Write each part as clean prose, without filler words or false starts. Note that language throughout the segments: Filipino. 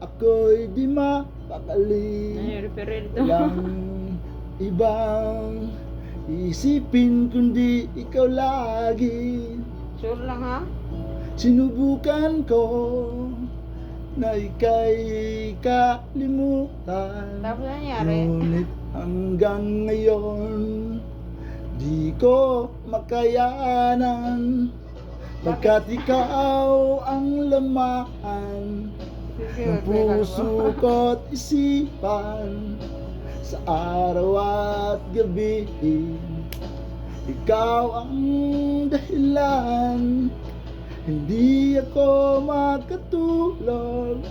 Ako'y di mapakali. Walang ibang isipin kundi ikaw lagi. Sure lang ha? Sinubukan ko na ika'y kalimutan, Tapos nangyari? ngunit hanggang ngayon di ko makayanan, pagkat ikaw ang laman ng puso ko't isipan. Sa araw at gabi, ikaw ang dahilan. Hindi ako makatulog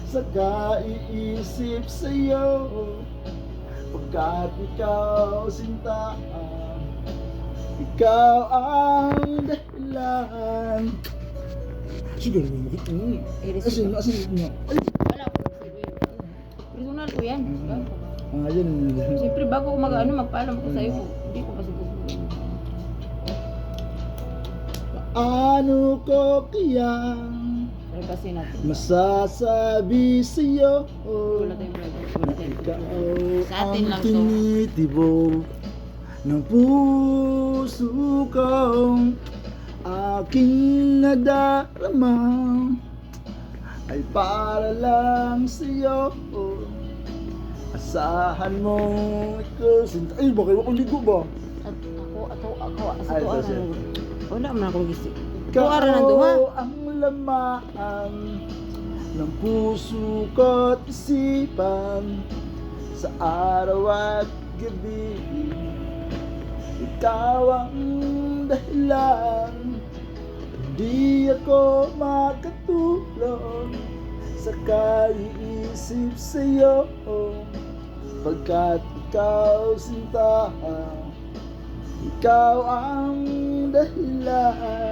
sa kaiisip sa'yo, pagkat ikaw sinta, ikaw ang dahilan. Siguro mo makita mo. Asin mo. Wala ko. Personal ko yan. Yan. Siyempre bago ko magpaalam ko sa'yo, hindi ko masiguro. Paano ko kaya Kasi natin. masasabi sa'yo, Wala tayong na ikaw Sa atin ang lang to. tinitibok ng puso ko, aking nadarama ay para lang sa'yo. Asahan mo ikaw sinta. Ay, bakit ako ligo ba? Ako, Ay, sa sir. wala man akong gisi. Ikaw Tuwara ng duha. ang laman ng puso ko't isipan. Sa araw at gabi, ikaw ang dahilan. Hindi ako makatulog sa kaiisip sa'yo, pagkat ikaw sinta, ikaw ang dahilan.